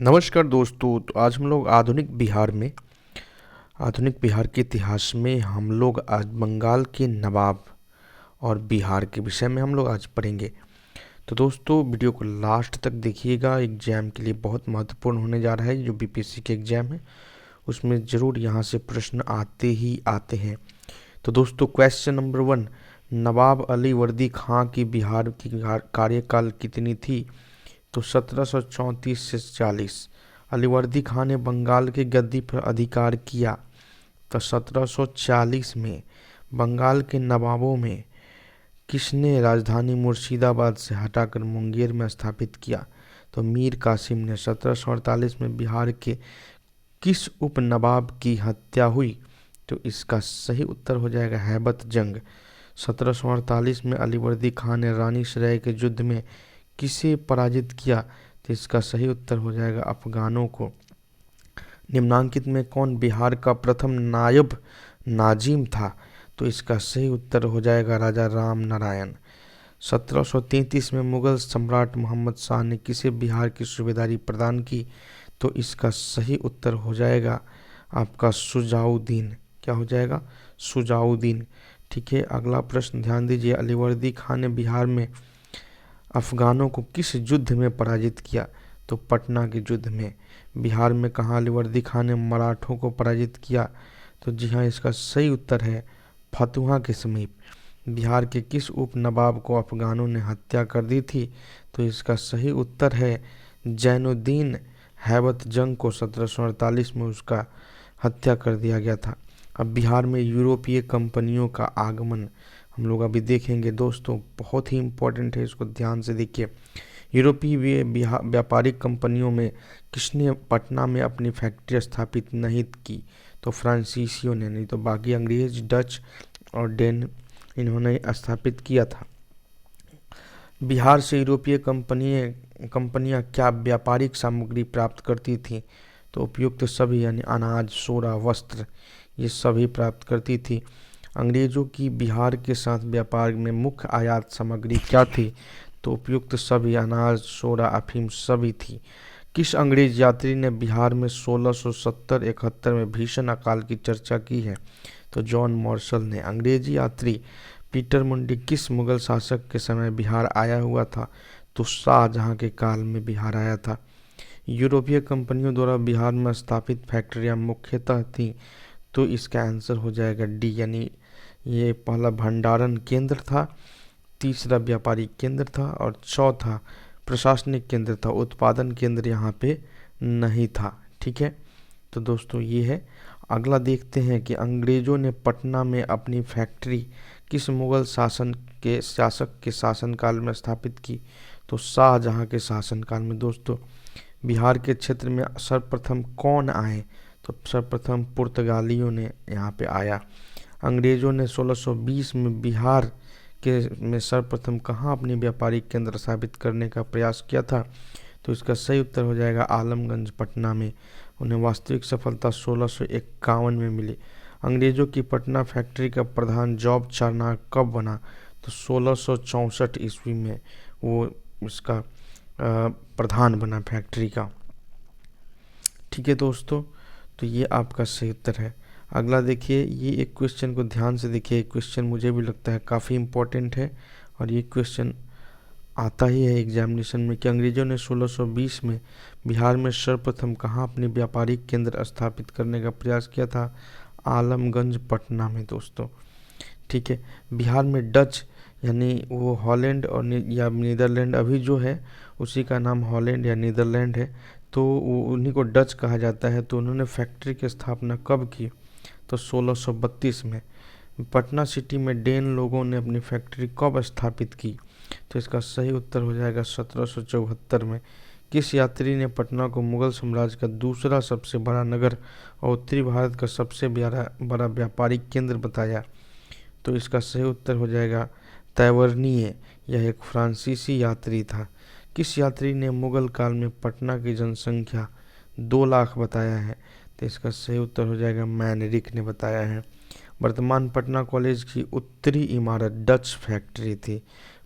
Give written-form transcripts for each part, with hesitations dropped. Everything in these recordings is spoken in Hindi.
नमस्कार दोस्तों। तो आज हम लोग आधुनिक बिहार के इतिहास में हम लोग आज बंगाल के नवाब और बिहार के विषय में हम लोग आज पढ़ेंगे। तो दोस्तों वीडियो को लास्ट तक देखिएगा, एग्जाम के लिए बहुत महत्वपूर्ण होने जा रहा है। जो बीपीएससी के एग्जाम है उसमें ज़रूर यहाँ से प्रश्न आते ही आते हैं। तो दोस्तों क्वेश्चन नंबर 1, नवाब अली वर्दी खां की बिहार की कार्यकाल कितनी थी? तो 1734 से 40। अलीवर्दी खान ने बंगाल की गद्दी पर अधिकार किया तो 1740 में। बंगाल के नवाबों में किसने राजधानी मुर्शिदाबाद से हटाकर मुंगेर में स्थापित किया? तो मीर कासिम ने। 1748 में बिहार के किस उप नवाब की हत्या हुई? तो इसका सही उत्तर हो जाएगा हैबत जंग। 1748 में अलीवर्दी खान ने रानी सराय के युद्ध में किसे पराजित किया? तो इसका सही उत्तर हो जाएगा अफगानों को। निम्नांकित में कौन बिहार का प्रथम नायब नाजिम था? तो इसका सही उत्तर हो जाएगा राजा राम नारायण। 1733 में मुगल सम्राट मोहम्मद शाह ने किसे बिहार की सूबेदारी प्रदान की? तो इसका सही उत्तर हो जाएगा आपका शुजाउद्दीन। क्या हो जाएगा? शुजाउद्दीन। ठीक है, अगला प्रश्न ध्यान दीजिए। अलीवर्दी खान ने बिहार में अफगानों को किस युद्ध में पराजित किया? तो पटना के युद्ध में। बिहार में कहाँ अलीवर्दी खान ने मराठों को पराजित किया? तो जी हाँ, इसका सही उत्तर है फतुहा के समीप। बिहार के किस उप नवाब को अफगानों ने हत्या कर दी थी? तो इसका सही उत्तर है जैनुद्दीन हैबत जंग को 1748 में उसका हत्या कर दिया गया था। अब बिहार में यूरोपीय कंपनियों का आगमन हम लोग अभी देखेंगे दोस्तों, बहुत ही इम्पोर्टेंट है, इसको ध्यान से देखिए। यूरोपीय व्यापारिक कंपनियों में किसने पटना में अपनी फैक्ट्री स्थापित नहीं की? तो फ्रांसीसियों ने, नहीं तो बाकी अंग्रेज, डच और डेन इन्होंने स्थापित किया था। बिहार से यूरोपीय कंपनियां क्या व्यापारिक सामग्री प्राप्त करती थीं? तो उपयुक्त सभी, यानी अनाज, सोना, वस्त्र, ये सभी प्राप्त करती थी। अंग्रेजों की बिहार के साथ व्यापार में मुख्य आयात सामग्री क्या थी? तो उपयुक्त सभी, अनाज, सोना, अफीम सभी थी। किस अंग्रेज यात्री ने बिहार में 1670-71 में भीषण अकाल की चर्चा की है? तो जॉन मार्शल ने। अंग्रेजी यात्री पीटर मुंडी किस मुगल शासक के समय बिहार आया हुआ था? तो शाहजहां के काल में बिहार आया था। यूरोपीय कंपनियों द्वारा बिहार में स्थापित फैक्ट्रियां मुख्यतः थीं। तो इसका आंसर हो जाएगा डी, यानी ये पहला भंडारण केंद्र था, तीसरा व्यापारिक केंद्र था और चौथा प्रशासनिक केंद्र था। उत्पादन केंद्र यहाँ पे नहीं था। ठीक है, तो दोस्तों ये है। अगला देखते हैं कि अंग्रेजों ने पटना में अपनी फैक्ट्री किस मुगल शासक के शासनकाल में स्थापित की? तो शाहजहां के शासनकाल में। दोस्तों बिहार के क्षेत्र में सर्वप्रथम कौन आए? तो सर्वप्रथम पुर्तगालियों ने यहाँ पे आया। अंग्रेजों ने 1620 में बिहार में सर्वप्रथम कहाँ अपनी व्यापारिक केंद्र स्थापित करने का प्रयास किया था? तो इसका सही उत्तर हो जाएगा आलमगंज, पटना में। उन्हें वास्तविक सफलता 1651 में मिली। अंग्रेजों की पटना फैक्ट्री का प्रधान जॉब चारनाक कब बना? तो 1664 ईस्वी में वो उसका प्रधान बना फैक्ट्री का। ठीक है दोस्तों, तो ये आपका सही उत्तर है। अगला देखिए, ये एक क्वेश्चन को ध्यान से देखिए। क्वेश्चन मुझे भी लगता है काफ़ी इम्पोर्टेंट है और ये क्वेश्चन आता ही है एग्जामिनेशन में कि अंग्रेजों ने 1620 में बिहार में सर्वप्रथम कहाँ अपनी व्यापारिक केंद्र स्थापित करने का प्रयास किया था? आलमगंज, पटना में दोस्तों। ठीक है, बिहार में डच यानी वो हॉलैंड और या नीदरलैंड अभी जो है उसी का नाम हॉलैंड या नीदरलैंड है, तो उन्हीं को डच कहा जाता है। तो उन्होंने फैक्ट्री की स्थापना कब की? तो 1632 में। पटना सिटी में डेन लोगों ने अपनी फैक्ट्री कब स्थापित की? तो इसका सही उत्तर हो जाएगा 1774 में। किस यात्री ने पटना को मुगल साम्राज्य का दूसरा सबसे बड़ा नगर और उत्तरी भारत का सबसे बड़ा व्यापारिक केंद्र बताया? तो इसका सही उत्तर हो जाएगा तैवर्निए। यह एक फ्रांसीसी यात्री था। किस यात्री ने मुगल काल में पटना की जनसंख्या 2 लाख बताया है? तो इसका सही उत्तर हो जाएगा मैनरिक ने बताया है। वर्तमान पटना कॉलेज की उत्तरी इमारत डच फैक्ट्री थी।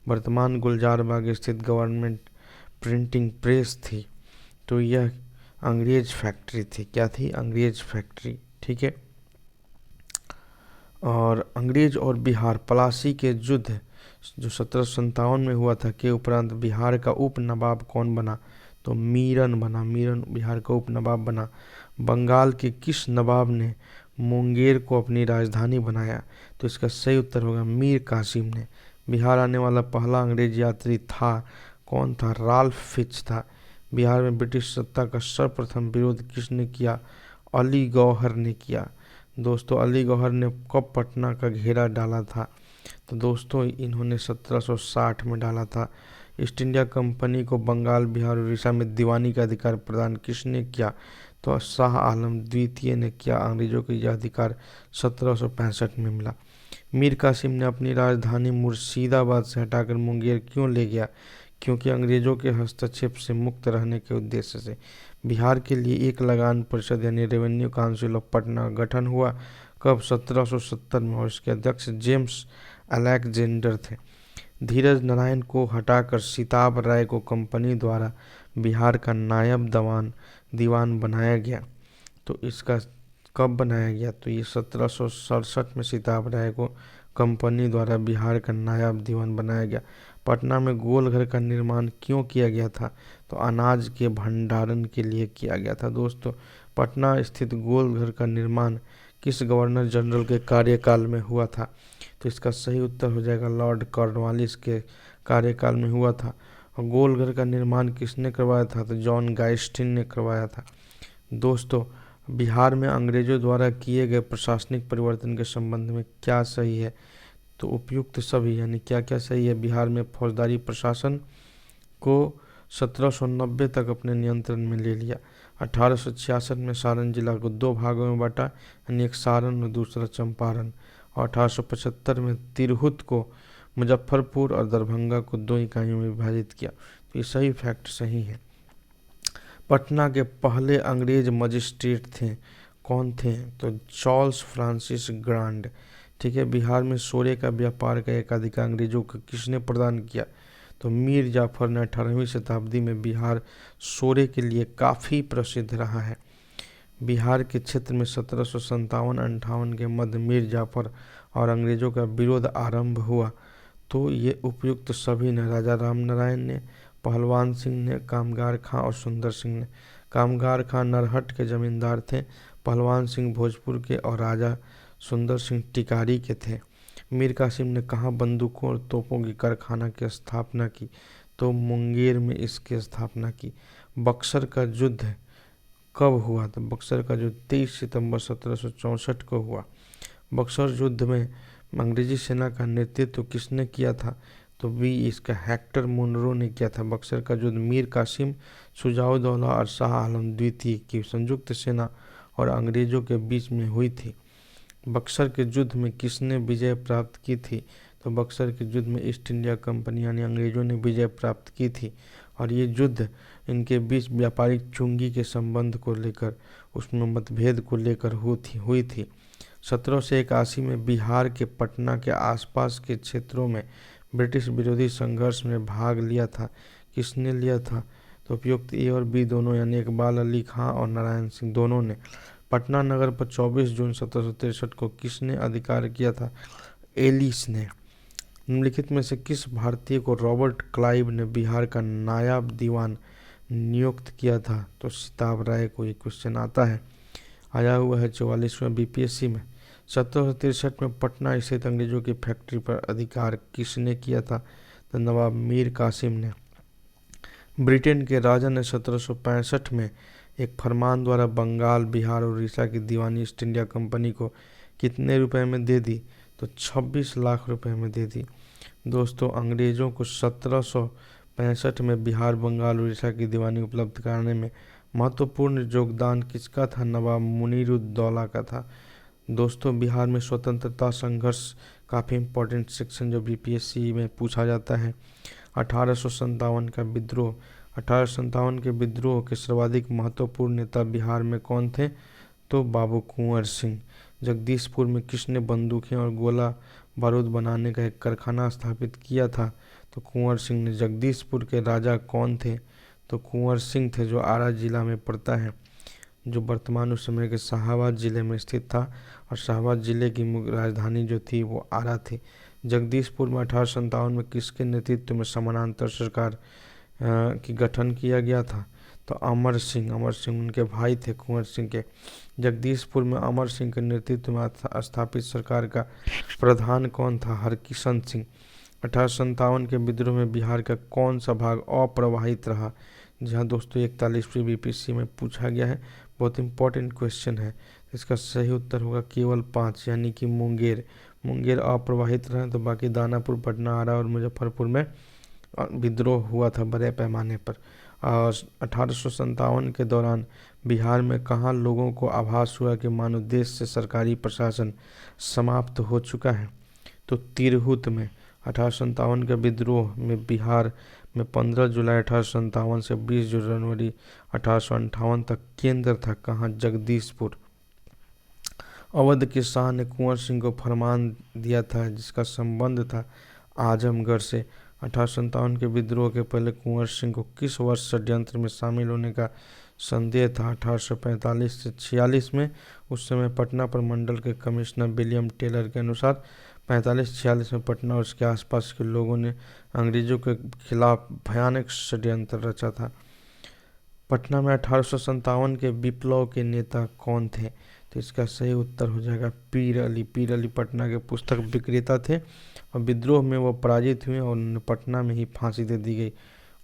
वर्तमान गुलजार बाग स्थित गवर्नमेंट प्रिंटिंग प्रेस थी। तो यह अंग्रेज फैक्ट्री थी। क्या थी? अंग्रेज फैक्ट्री। ठीक है। और अंग्रेज और बिहार पलासी के युद्ध जो 1757 में हुआ था के उपरांत बिहार का उप नवाब कौन बना? तो मीरन बना। मीरन बिहार का उप नवाब बना। बंगाल के किस नवाब ने मुंगेर को अपनी राजधानी बनाया? तो इसका सही उत्तर होगा मीर कासिम ने। बिहार आने वाला पहला अंग्रेज यात्री था कौन था? राल्फ फिच था। बिहार में ब्रिटिश सत्ता का सर्वप्रथम विरोध किसने किया? अली गौहर ने किया। दोस्तों अली गौहर ने कब पटना का घेरा डाला था? तो दोस्तों इन्होंने 1760 में डाला था। ईस्ट इंडिया कंपनी को बंगाल, बिहार और उड़ीसा में दीवानी का अधिकार प्रदान किसने किया? तो शाह आलम द्वितीय ने किया। अंग्रेजों को यह अधिकार 1765 में मिला। मीर कासिम ने अपनी राजधानी मुर्शिदाबाद से हटाकर मुंगेर क्यों ले गया? क्योंकि अंग्रेजों के हस्तक्षेप से मुक्त रहने के उद्देश्य से। बिहार के लिए एक लगान परिषद यानी रेवेन्यू काउंसिल ऑफ पटना का गठन हुआ कब? 1770 में, और इसके अध्यक्ष जेम्स अलेक्जेंडर थे। धीरज नारायण को हटाकर सिताब राय को कंपनी द्वारा बिहार का नायब दीवान बनाया गया। तो इसका कब बनाया गया? तो ये 1767 में सिताब राय को कंपनी द्वारा बिहार का नायब दीवान बनाया गया। पटना में गोलघर का निर्माण क्यों किया गया था? तो अनाज के भंडारण के लिए किया गया था। दोस्तों पटना स्थित गोलघर का निर्माण किस गवर्नर जनरल के कार्यकाल में हुआ था? तो इसका सही उत्तर हो जाएगा लॉर्ड कॉर्नवालिस के कार्यकाल में हुआ था। और गोलघर का निर्माण किसने करवाया था? तो जॉन गाइस्टिन ने करवाया था। दोस्तों बिहार में अंग्रेजों द्वारा किए गए प्रशासनिक परिवर्तन के संबंध में क्या सही है? तो उपयुक्त सभी, यानी क्या क्या सही है? बिहार में फौजदारी प्रशासन को 1790 तक अपने नियंत्रण में ले लिया। 1866 में सारण जिला को दो भागों में बांटा, यानी एक सारण और दूसरा चंपारण। और 1875 में तिरहुत को मुजफ्फरपुर और दरभंगा को दो इकाइयों में विभाजित किया। तो ये सही फैक्ट सही है। पटना के पहले अंग्रेज मजिस्ट्रेट थे कौन थे? तो चार्ल्स फ्रांसिस ग्रांड। ठीक है। बिहार में सोरे का व्यापार का एकाधिकार अंग्रेजों को किसने प्रदान किया? तो मीर जाफर ने 18वीं शताब्दी में बिहार सोरे के लिए काफ़ी प्रसिद्ध रहा है। बिहार के क्षेत्र में 1757-58 के मध्य मीर जाफर और अंग्रेजों का विरोध आरंभ हुआ। तो ये उपयुक्त सभी ने, राजा राम नारायण ने, पहलवान सिंह ने, कामगार खां और सुंदर सिंह ने। कामगार खां नरहट के जमींदार थे, पहलवान सिंह भोजपुर के और राजा सुंदर सिंह टिकारी के थे। मीर कासिम ने कहाँ बंदूकों और तोपों की कारखाना की स्थापना की? तो मुंगेर में इसकी स्थापना की। बक्सर का युद्ध कब हुआ? तो बक्सर का युद्ध 23 सितंबर 1764 को हुआ। बक्सर युद्ध में अंग्रेजी सेना का नेतृत्व किसने किया था? तो इसका हेक्टर मुनरो ने किया था। बक्सर का युद्ध मीर कासिम, शुजाउद्दौला और शाह आलम द्वितीय की संयुक्त सेना और अंग्रेजों के बीच में हुई थी। बक्सर के युद्ध में किसने विजय प्राप्त की थी? तो बक्सर के युद्ध में ईस्ट इंडिया कंपनी यानी अंग्रेजों ने विजय प्राप्त की थी। और ये युद्ध इनके बीच व्यापारिक चुंगी के संबंध को लेकर, उसमें मतभेद को लेकर हुई थी। 1781 में बिहार के पटना के आसपास के क्षेत्रों में ब्रिटिश विरोधी संघर्ष में भाग लिया था। किसने लिया था? तो उपयुक्त ए और बी दोनों, यानी इकबाल अली खां और नारायण सिंह दोनों ने। पटना नगर पर 24 जून 1763 को किसने अधिकार किया था? एलिस ने। निम्नलिखित में से किस भारतीय को रॉबर्ट क्लाइव ने बिहार का नायब दीवान नियुक्त किया था? तो सिताब राय को ये क्वेश्चन आता है, आया हुआ है 44वें बीपीएससी में। 1763 में पटना स्थित अंग्रेजों की फैक्ट्री पर अधिकार किसने किया था? तो नवाब मीर कासिम ने। ब्रिटेन के राजा ने 1765 में एक फरमान द्वारा बंगाल, बिहार और उड़ीसा की दीवानी ईस्ट इंडिया कंपनी को कितने रुपए में दे दी? तो 26 लाख रुपए में दे दी। दोस्तों अंग्रेजों को 1765 में बिहार, बंगाल, उड़ीसा की दीवानी उपलब्ध कराने में महत्वपूर्ण योगदान किसका था? नवाब मुनीरुद्दौला का था। दोस्तों बिहार में स्वतंत्रता संघर्ष काफ़ी इम्पोर्टेंट सेक्शन जो बीपीएससी में पूछा जाता है। 1857 का विद्रोह। 1857 के विद्रोह के सर्वाधिक महत्वपूर्ण नेता बिहार में कौन थे? तो बाबू कुंवर सिंह। जगदीशपुर में किसने बंदूकें और गोला बारूद बनाने का एक कारखाना स्थापित किया था? तो कुंवर सिंह ने। जगदीशपुर के राजा कौन थे? तो कुंवर सिंह थे, जो आरा जिला में पड़ता है, जो वर्तमान उस समय के शाहाबाद जिले में स्थित था। और शाहाबाद जिले की मुख्य राजधानी जो थी वो आरा थी। जगदीशपुर में 1857 में किसके नेतृत्व में समानांतर सरकार की गठन किया गया था? तो अमर सिंह उनके भाई थे कुंवर सिंह के। जगदीशपुर में अमर सिंह के नेतृत्व में स्थापित सरकार का प्रधान कौन था? हरकिशन सिंह। 1857 के विद्रोह में बिहार का कौन सा भाग अप्रभावित रहा? जहाँ दोस्तों 41वीं बीपीएससी में पूछा गया है, बहुत इंपॉर्टेंट क्वेश्चन है। इसका सही उत्तर होगा केवल 5, यानी कि मुंगेर अप्रभावित रहा। तो बाकी दानापुर, पटना, आरा और मुजफ्फरपुर में विद्रोह हुआ था बड़े पैमाने पर। 1857 के दौरान बिहार में कहाँ लोगों को आभास हुआ कि मानव देश से सरकारी प्रशासन समाप्त हो चुका है? तो तिरहुत में। 1857 के विद्रोह में बिहार में 15 जुलाई 1857 से 20 जनवरी 1858 तक केंद्र था कहाँ? जगदीशपुर। अवध के शाह ने कुंवर सिंह को फरमान दिया था जिसका संबंध था आजमगढ़ से। 1857 के विद्रोह के पहले कुंवर सिंह को किस वर्ष षड्यंत्र में शामिल होने का संदेह था? 1845 से 46 में। उस समय पटना प्रमंडल के कमिश्नर विलियम टेलर के अनुसार 45-46 में पटना और उसके आसपास के लोगों ने अंग्रेजों के खिलाफ भयानक षड्यंत्र रचा था। पटना में 1857 के विप्लव के नेता कौन थे? तो इसका सही उत्तर हो जाएगा पीर अली। पीर अली पटना के पुस्तक विक्रेता थे और विद्रोह में वो पराजित हुए और उन्हें पटना में ही फांसी दे दी गई।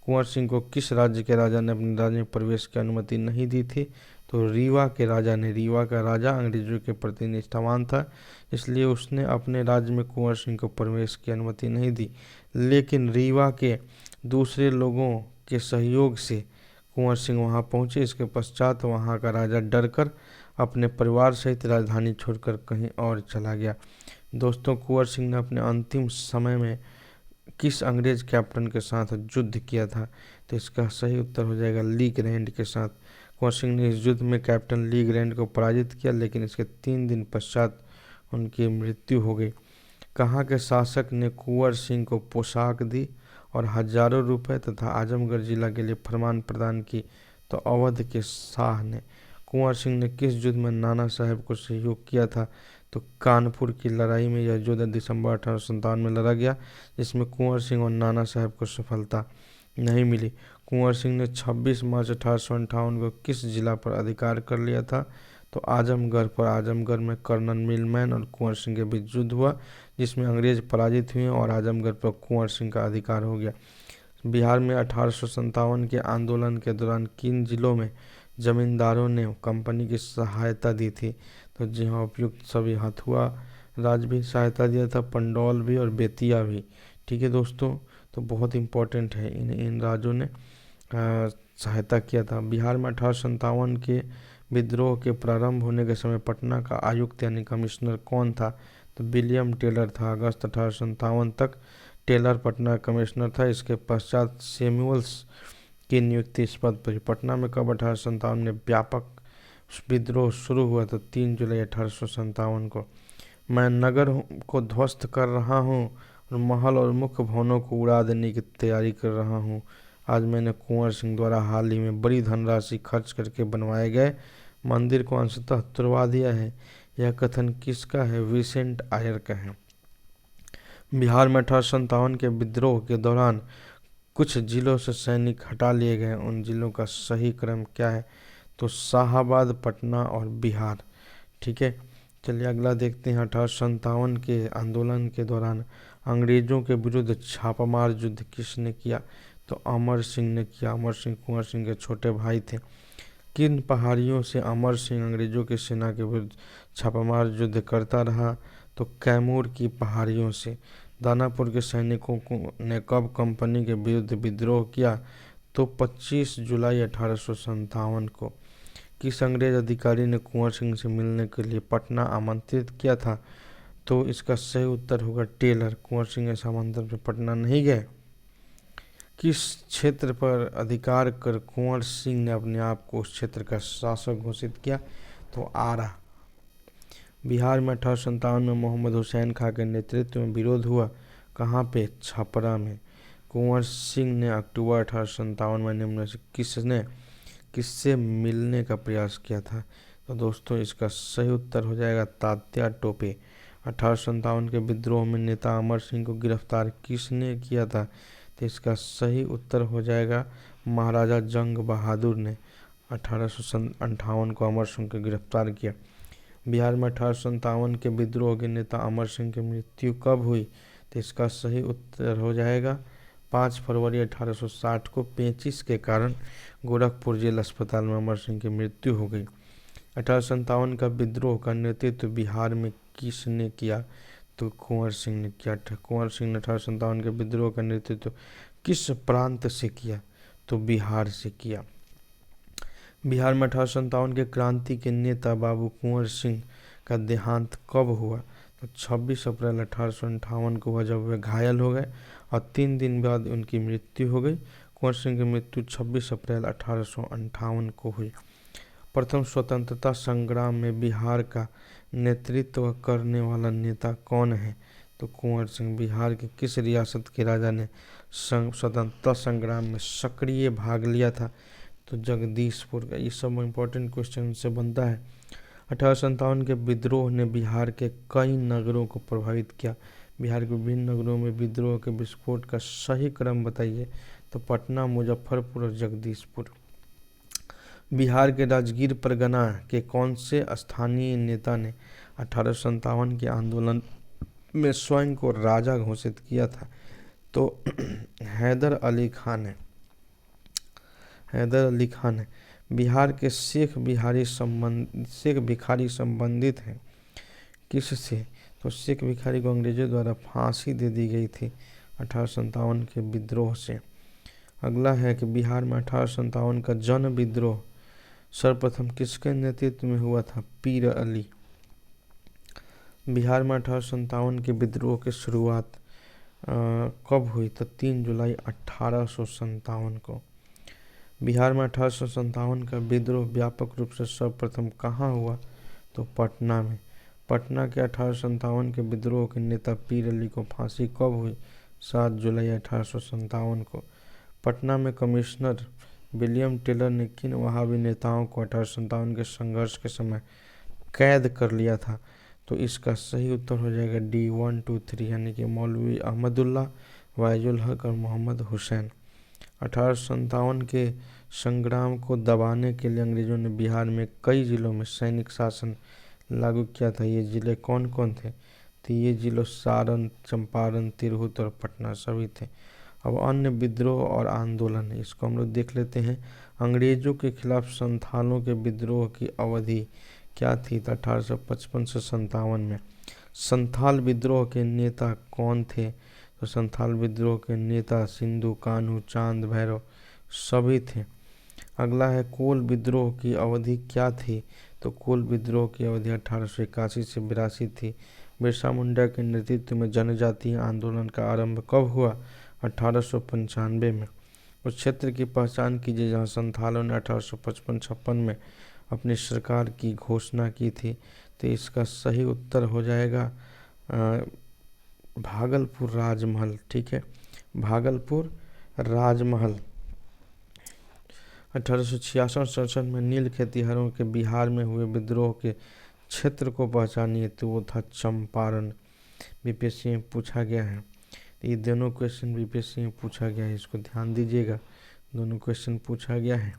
कुंवर सिंह को किस राज्य के राजा ने अपने राज्य में प्रवेश की अनुमति नहीं दी थी? तो रीवा के राजा ने। रीवा का राजा अंग्रेजों के प्रति निष्ठावान था, इसलिए उसने अपने राज्य में कुंवर सिंह को प्रवेश की अनुमति नहीं दी। लेकिन रीवा के दूसरे लोगों के सहयोग से कुंवर सिंह वहां पहुंचे। इसके पश्चात वहां का राजा डरकर अपने परिवार सहित राजधानी छोड़कर कहीं और चला गया। दोस्तों, कुंवर सिंह ने अपने अंतिम समय में किस अंग्रेज कैप्टन के साथ युद्ध किया था? तो इसका सही उत्तर हो जाएगा ली ग्रैंड के साथ। कुंवर सिंह ने इस युद्ध में कैप्टन ली ग्रैंड को पराजित किया, लेकिन इसके 3 दिन पश्चात उनकी मृत्यु हो गई। कहाँ के शासक ने कुंवर सिंह को पोशाक दी और हजारों रुपए तथा आजमगढ़ जिला के लिए फरमान प्रदान की? तो अवध के शाह ने। कुंवर सिंह ने किस युद्ध में नाना साहेब को सहयोग किया था? तो कानपुर की लड़ाई में। यह युद्ध दिसंबर 1857 में लड़ा गया, जिसमें कुंवर सिंह और नाना साहेब को सफलता नहीं मिली। कुंवर सिंह ने 26 मार्च 1858 को किस जिला पर अधिकार कर लिया था? तो आजमगढ़ पर। आजमगढ़ में कर्नल मिलमैन और कुंवर सिंह के बीच युद्ध हुआ, जिसमें अंग्रेज पराजित हुए और आजमगढ़ पर कुंवर सिंह का अधिकार हो गया। बिहार में 1857 के आंदोलन के दौरान किन जिलों में जमींदारों ने कंपनी की सहायता दी थी? तो जी हाँ, उपयुक्त सभी। हथुआ राज भी सहायता दिया था, पंडौल भी और बेतिया भी। ठीक है दोस्तों, तो बहुत इम्पोर्टेंट है, इन राज्यों ने सहायता किया था। बिहार में 1857 के विद्रोह के प्रारंभ होने के समय पटना का आयुक्त यानी कमिश्नर कौन था? तो विलियम टेलर था। अगस्त 1857 तक टेलर पटना कमिश्नर था। इसके पश्चात सैमुअल्स की नियुक्ति इस पद पर। पटना में कब 1857 में व्यापक विद्रोह शुरू हुआ? तो 3 जुलाई 1857 को। मैं नगर को ध्वस्त कर रहा हूँ और महल और मुख्य भवनों को उड़ा देने की तैयारी कर रहा हूँ। आज मैंने कुंवर सिंह द्वारा हाल ही में बड़ी धनराशि खर्च करके बनवाए गए मंदिर को अंशतः तुड़वा दिया है। यह कथन किसका है? विसेंट आयर का है। बिहार में 1857 के विद्रोह के दौरान कुछ जिलों से सैनिक हटा लिए गए। उन जिलों का सही क्रम क्या है? तो शाहाबाद, पटना और बिहार। ठीक है, चलिए अगला देखते हैं। 1857 के आंदोलन के दौरान अंग्रेजों के विरुद्ध छापामार युद्ध किसने किया? तो अमर सिंह ने किया। अमर सिंह कुंवर सिंह के छोटे भाई थे। किन पहाड़ियों से अमर सिंह अंग्रेजों की सेना के विरुद्ध छापामार युद्ध करता रहा? तो कैमूर की पहाड़ियों से। दानापुर के सैनिकों ने कब कंपनी के विरुद्ध विद्रोह किया? तो 25 जुलाई 1857 को। किस अंग्रेज अधिकारी ने कुंवर सिंह से मिलने के लिए पटना आमंत्रित किया था? तो इसका सही उत्तर होगा टेलर। कुंवर सिंह इस आमंत्रण पर पटना नहीं गए। किस क्षेत्र पर अधिकार कर कुंवर सिंह ने अपने आप को उस क्षेत्र का शासक घोषित किया? तो आरा। बिहार में 1857 में मोहम्मद हुसैन खां के नेतृत्व में विरोध हुआ, कहाँ पे? छपरा में। कुंवर सिंह ने अक्टूबर 1857 में निम्न में से किससे मिलने का प्रयास किया था? तो दोस्तों इसका सही उत्तर हो जाएगा तात्या टोपे। 1857 के विद्रोह में नेता अमर सिंह को गिरफ्तार किसने किया था? तो इसका सही उत्तर हो जाएगा महाराजा जंग बहादुर ने 1858 को अमर सिंह को गिरफ्तार किया। बिहार में 1857 के विद्रोह के नेता अमर सिंह की मृत्यु कब हुई? तो इसका सही उत्तर हो जाएगा 5 फरवरी 1860 को पेचिश के कारण गोरखपुर जेल अस्पताल में अमर सिंह की मृत्यु हो गई। 1857 का विद्रोह का नेतृत्व बिहार में किसने किया? तो कुंवर सिंह ने किया था। कुंवर सिंह ने 1857 के विद्रोह का नेतृत्व किस प्रांत से किया? तो बिहार से किया। बिहार में 1857 के क्रांति के नेता बाबू कुंवर सिंह का देहांत कब हुआ? तो 26 अप्रैल 1858 को हुआ, जब वे घायल हो गए और 3 दिन बाद उनकी मृत्यु हो गई। कुंवर सिंह की मृत्यु 26 अप्रैल 1858 को हुई। प्रथम स्वतंत्रता संग्राम में बिहार का नेतृत्व करने वाला नेता कौन है? तो कुंवर सिंह। बिहार के किस रियासत के राजा ने स्वतंत्रता संग्राम में सक्रिय भाग लिया था? तो जगदीशपुर का। ये सब इम्पोर्टेंट क्वेश्चन से बनता है। 1857 के विद्रोह ने बिहार के कई नगरों को प्रभावित किया। बिहार के विभिन्न नगरों में विद्रोह के विस्फोट का सही क्रम बताइए। तो पटना, मुजफ्फरपुर और जगदीशपुर। बिहार के राजगीर परगना के कौन से स्थानीय नेता ने 1857 के आंदोलन में स्वयं को राजा घोषित किया था? तो हैदर अली खान है। हैदर अली खान है। बिहार के शेख भिखारी संबंधित हैं किससे? तो शेख भिखारी को अंग्रेजों द्वारा फांसी दे दी गई थी 1857 के विद्रोह से। अगला है कि बिहार में 1857 का जन विद्रोह सर्वप्रथम किसके नेतृत्व में हुआ था? पीर अली। बिहार में 1857 के विद्रोह की शुरुआत कब हुई? तो 3 जुलाई 1857 को। बिहार में 1857 का विद्रोह व्यापक रूप से सर्वप्रथम कहाँ हुआ? तो पटना में। पटना के 1857 के विद्रोह के नेता पीर अली को फांसी कब हुई? 7 जुलाई 1857 को। पटना में कमिश्नर विलियम टेलर ने किन वहाबी नेताओं को 1857 के संघर्ष के समय कैद कर लिया था? तो इसका सही उत्तर हो जाएगा D 1 2 3 यानी कि मौलवी अहमदुल्ला, वाइजुल हक और मोहम्मद हुसैन। 1857 के संग्राम को दबाने के लिए अंग्रेजों ने बिहार में कई जिलों में सैनिक शासन लागू किया था। ये जिले कौन कौन थे? तो ये जिलों सारण, चंपारण, तिरहुत और पटना सभी थे। अब अन्य विद्रोह और आंदोलन, इसको हम लोग देख लेते हैं। अंग्रेजों के खिलाफ संथालों के विद्रोह की अवधि क्या थी? तो 1855 से 57 में। संथाल विद्रोह के नेता कौन थे? तो संथाल विद्रोह के नेता सिंधु कान्हू, चांद भैरव सभी थे। अगला है कोल विद्रोह की अवधि क्या थी? तो कोल विद्रोह की अवधि 1881 से 82 थी। बिरसा मुंडा के नेतृत्व में जनजातीय आंदोलन का आरंभ कब हुआ? 1895 में। उस क्षेत्र की पहचान कीजिए जहां संथालों ने 1855-56 में अपनी सरकार की घोषणा की थी। तो इसका सही उत्तर हो जाएगा भागलपुर राजमहल। ठीक है, भागलपुर राजमहल। 1866 में नील खेतिहरों के बिहार में हुए विद्रोह के क्षेत्र को पहचानिए। तो वो था चंपारण। बीपीएससी में पूछा गया है। ये दोनों क्वेश्चन बीपीएससी में पूछा गया है, इसको ध्यान दीजिएगा, दोनों क्वेश्चन पूछा गया है।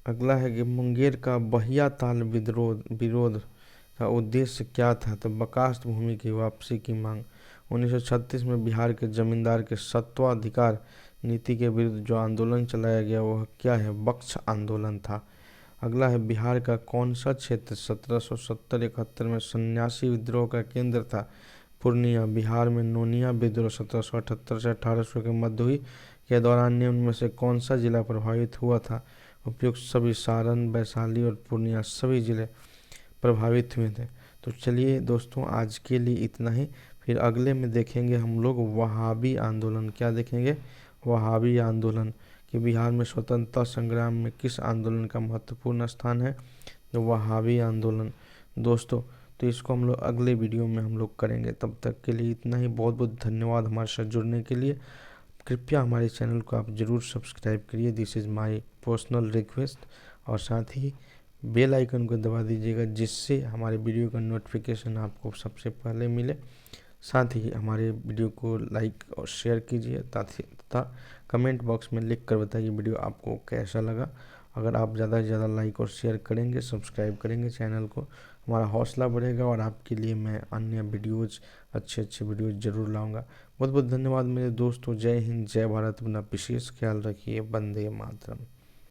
अगला है कि मुंगेर का बहिया ताल विरोध का उद्देश्य क्या था? तो बकास्त भूमि की वापसी की मांग। 1936 में बिहार के जमींदार के सत्वाधिकार नीति के विरुद्ध जो आंदोलन चलाया गया वह क्या है? बक्स आंदोलन था। अगला है बिहार का कौन सा क्षेत्र 1770-71 में सन्यासी विद्रोह का केंद्र था? पूर्णिया। बिहार में नोनिया विद्रोह 1778 से 1800 के मध्य हुई के दौरान निम्न में से कौन सा जिला प्रभावित हुआ था? उपयुक्त सभी सारण, वैशाली और पूर्णिया सभी जिले प्रभावित हुए थे। तो चलिए दोस्तों आज के लिए इतना ही। फिर अगले में देखेंगे हम लोग वहाबी आंदोलन। क्या देखेंगे? वहाबी आंदोलन कि बिहार में स्वतंत्रता संग्राम में किस आंदोलन का महत्वपूर्ण स्थान है? तो वहाबी आंदोलन। दोस्तों तो इसको हम लोग अगले वीडियो में हम लोग करेंगे। तब तक के लिए इतना ही। बहुत बहुत धन्यवाद हमारे साथ जुड़ने के लिए। कृपया हमारे चैनल को आप ज़रूर सब्सक्राइब करिए, this is my personal request. और साथ ही बेल आइकन को दबा दीजिएगा, जिससे हमारे वीडियो का नोटिफिकेशन आपको सबसे पहले मिले। साथ ही हमारे वीडियो को लाइक और शेयर कीजिए, तथा कमेंट बॉक्स में लिख कर बताइए वीडियो आपको कैसा लगा। अगर आप ज़्यादा से ज़्यादा लाइक और शेयर करेंगे, सब्सक्राइब करेंगे चैनल को, हमारा हौसला बढ़ेगा और आपके लिए मैं अन्य वीडियोज़, अच्छे अच्छे वीडियोज़ ज़रूर लाऊंगा। बहुत बहुत धन्यवाद मेरे दोस्तों। जय हिंद, जय भारत। अपना विशेष ख्याल रखिए। वंदे मातरम।